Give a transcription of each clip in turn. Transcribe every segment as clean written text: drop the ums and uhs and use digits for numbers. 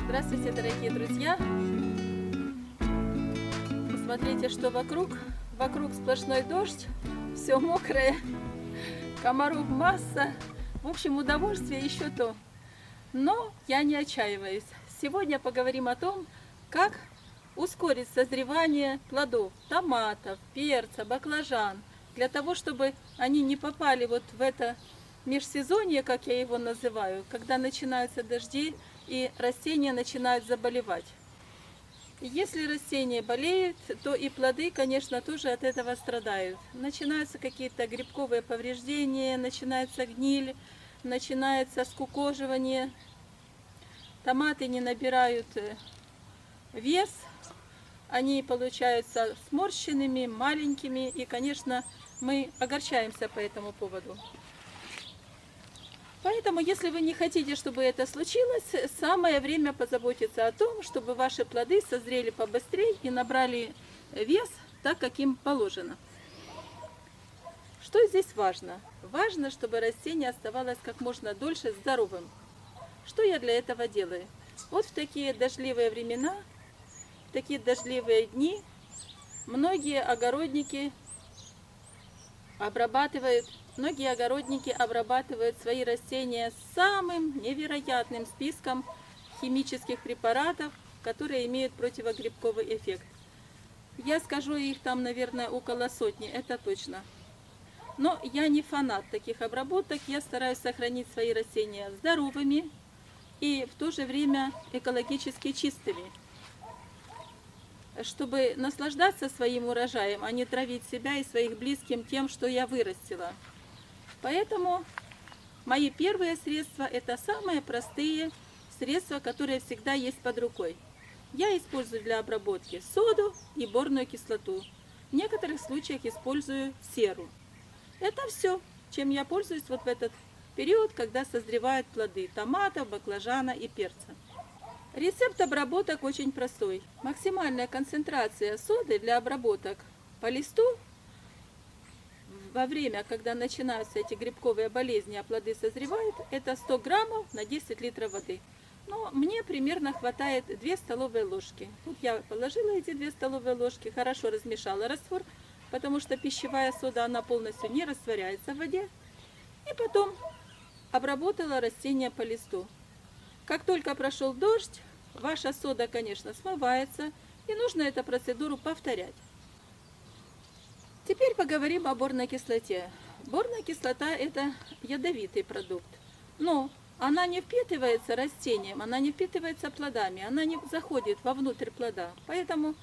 Здравствуйте, дорогие друзья! Посмотрите, что вокруг. Вокруг сплошной дождь, все мокрое, комаров масса. В общем, удовольствие еще то. Но я не отчаиваюсь. Сегодня поговорим о том, как ускорить созревание плодов, томатов, перца, баклажан, для того, чтобы они не попали вот в это межсезонье, как я его называю, когда начинаются дожди и растения начинают заболевать. Если растения болеют, то и плоды, конечно, тоже от этого страдают. Начинаются какие-то грибковые повреждения, начинается гниль, начинается скукоживание. Томаты не набирают вес, они получаются сморщенными, маленькими, и, конечно, мы огорчаемся по этому поводу. Поэтому, если вы не хотите, чтобы это случилось, самое время позаботиться о том, чтобы ваши плоды созрели побыстрее и набрали вес так, как им положено. Что здесь важно? Важно, чтобы растение оставалось как можно дольше здоровым. Что я для этого делаю? Вот в такие дождливые времена, в такие дождливые дни, многие огородники обрабатывают свои растения самым невероятным списком химических препаратов, которые имеют противогрибковый эффект. Я скажу, их там, наверное, около сотни, это точно. Но я не фанат таких обработок, я стараюсь сохранить свои растения здоровыми и в то же время экологически чистыми, чтобы наслаждаться своим урожаем, а не травить себя и своих близких тем, что я вырастила. Поэтому мои первые средства – это самые простые средства, которые всегда есть под рукой. Я использую для обработки соду и борную кислоту. В некоторых случаях использую серу. Это все, чем я пользуюсь вот в этот период, когда созревают плоды томатов, баклажана и перца. Рецепт обработок очень простой. Максимальная концентрация соды для обработок по листу во время, когда начинаются эти грибковые болезни, а плоды созревают, это 100 граммов на 10 литров воды. Но мне примерно хватает 2 столовые ложки. Вот я положила эти 2 столовые ложки, хорошо размешала раствор, потому что пищевая сода, она полностью не растворяется в воде. И потом обработала растения по листу. Как только прошел дождь, ваша сода, конечно, смывается, и нужно эту процедуру повторять. Теперь поговорим о борной кислоте. Борная кислота – это ядовитый продукт, но она не впитывается растением, она не впитывается плодами, она не заходит вовнутрь плода. Поэтому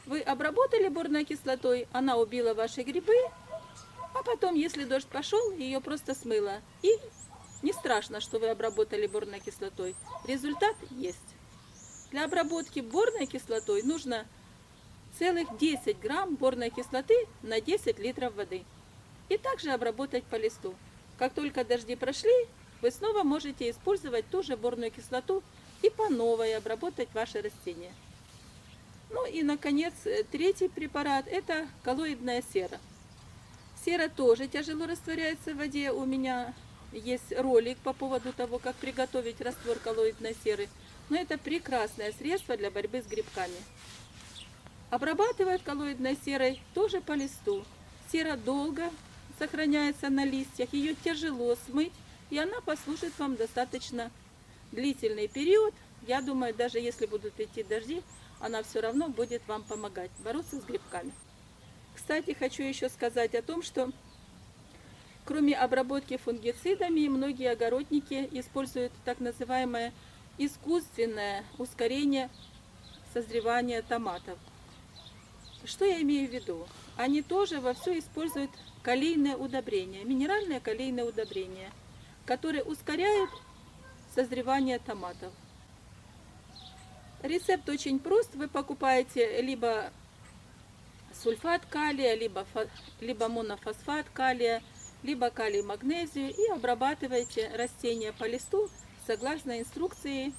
вы обработали борной кислотой, она убила ваши грибы, а потом, если дождь пошел, ее просто смыло. И не страшно, что вы обработали борной кислотой. Результат есть. Для обработки борной кислотой нужно целых 10 грамм борной кислоты на 10 литров воды. И также обработать по листу. Как только дожди прошли, вы снова можете использовать ту же борную кислоту и по новой обработать ваши растения. Ну и, наконец, третий препарат – это коллоидная сера. Сера тоже тяжело растворяется в воде. У меня есть ролик по поводу того, как приготовить раствор коллоидной серы. Но это прекрасное средство для борьбы с грибками. Обрабатывают коллоидной серой тоже по листу. Сера долго сохраняется на листьях, ее тяжело смыть, и она послужит вам достаточно длительный период. Я думаю, даже если будут идти дожди, она все равно будет вам помогать бороться с грибками. Кстати, хочу еще сказать о том, что кроме обработки фунгицидами, многие огородники используют так называемое искусственное ускорение созревания томатов. Что я имею в виду? Они тоже вовсю используют калийное удобрение, минеральное калийное удобрение, которое ускоряет созревание томатов. Рецепт очень прост. Вы покупаете либо сульфат калия, либо монофосфат калия, либо калий-магнезию и обрабатываете растения по листу согласно инструкции,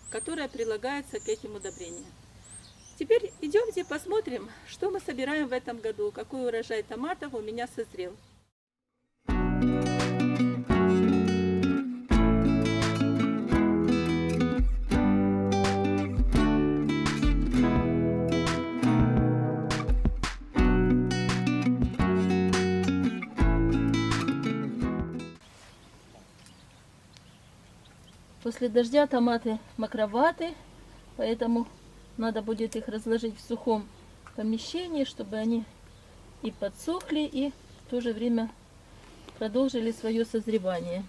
которая прилагается к этим удобрениям. Теперь идемте посмотрим, что мы собираем в этом году, какой урожай томатов у меня созрел. после дождя томаты мокроваты, поэтому надо будет их разложить в сухом помещении, чтобы они и подсохли, и в то же время продолжили свое созревание.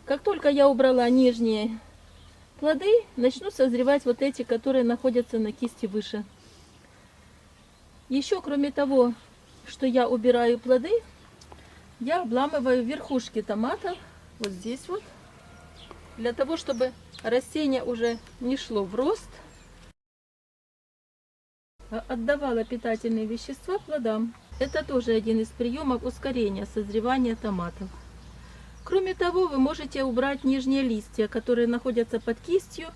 Как только я убрала нижние плоды, начнут созревать вот эти, которые находятся на кисти выше. Еще, кроме того, что я убираю плоды, я обламываю верхушки томатов вот здесь вот, для того, чтобы растение уже не шло в рост, а отдавало питательные вещества плодам. Это тоже один из приемов ускорения созревания томатов. Кроме того, вы можете убрать нижние листья, которые находятся под кистью.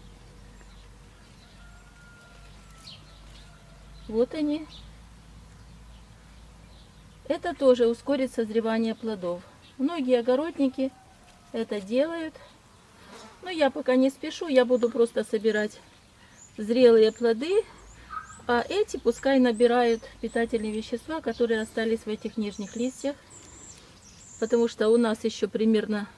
Вот они. Это тоже ускорит созревание плодов. Многие огородники это делают. Но я пока не спешу, я буду просто собирать зрелые плоды, а эти пускай набирают питательные вещества, которые остались в этих нижних листьях. Потому что у нас еще примерно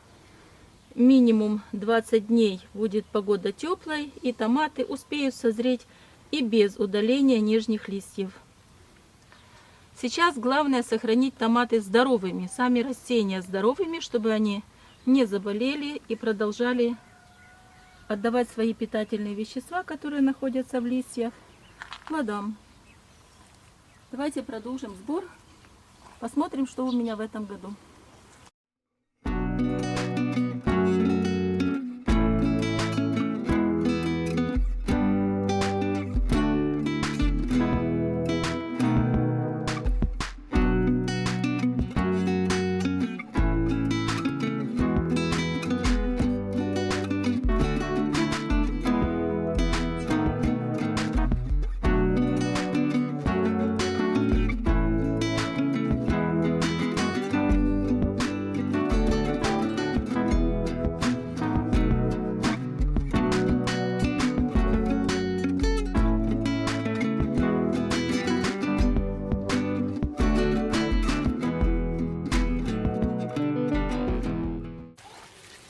минимум 20 дней будет погода теплой, и томаты успеют созреть и без удаления нижних листьев. Сейчас главное сохранить томаты здоровыми, сами растения здоровыми, чтобы они не заболели и продолжали отдавать свои питательные вещества, которые находятся в листьях, плодам. Давайте продолжим сбор. Посмотрим, что у меня в этом году.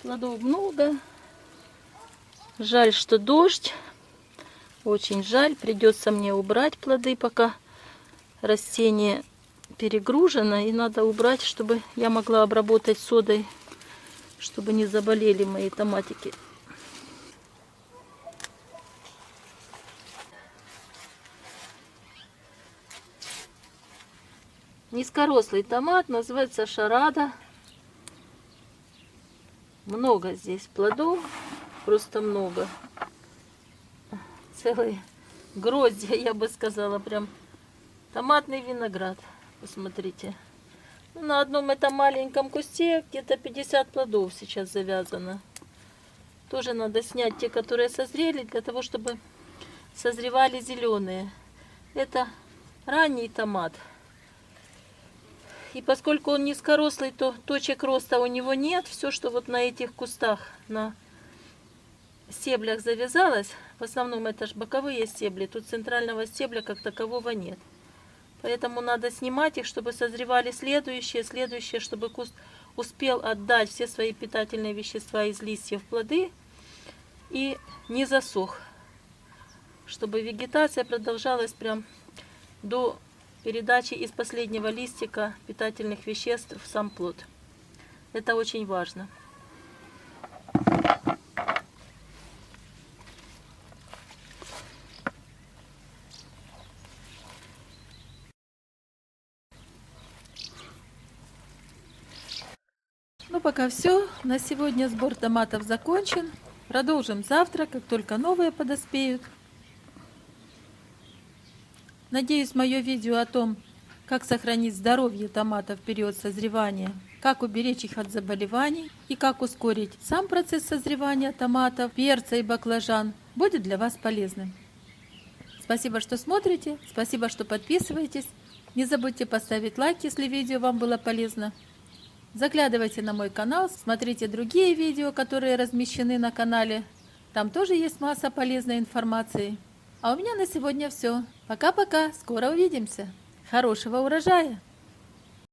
Плодов много. Жаль, что дождь. Очень жаль. Придется мне убрать плоды, пока растение перегружено. И надо убрать, чтобы я могла обработать содой, чтобы не заболели мои томатики. Низкорослый томат, называется шарада. Много здесь плодов, просто много. Целые гроздья, я бы сказала, прям томатный виноград. Посмотрите. На одном этом маленьком кусте где-то 50 плодов сейчас завязано. Тоже надо снять те, которые созрели, для того, чтобы созревали зеленые. Это ранний томат. И поскольку он низкорослый, то точек роста у него нет. Все, что вот на этих кустах, на стеблях завязалось, в основном это же боковые стебли, тут центрального стебля как такового нет. Поэтому надо снимать их, чтобы созревали следующие, чтобы куст успел отдать все свои питательные вещества из листьев в плоды и не засох. Чтобы вегетация продолжалась прям до передачи из последнего листика питательных веществ в сам плод. Это очень важно. Ну пока все. На сегодня сбор томатов закончен. Продолжим завтра, как только новые подоспеют. Надеюсь, мое видео о том, как сохранить здоровье томатов в период созревания, как уберечь их от заболеваний и как ускорить сам процесс созревания томатов, перца и баклажан, будет для вас полезным. Спасибо, что смотрите, спасибо, что подписываетесь. Не забудьте поставить лайк, если видео вам было полезно. Заглядывайте на мой канал, смотрите другие видео, которые размещены на канале. Там тоже есть масса полезной информации. А у меня на сегодня все. Пока-пока, скоро увидимся. Хорошего урожая!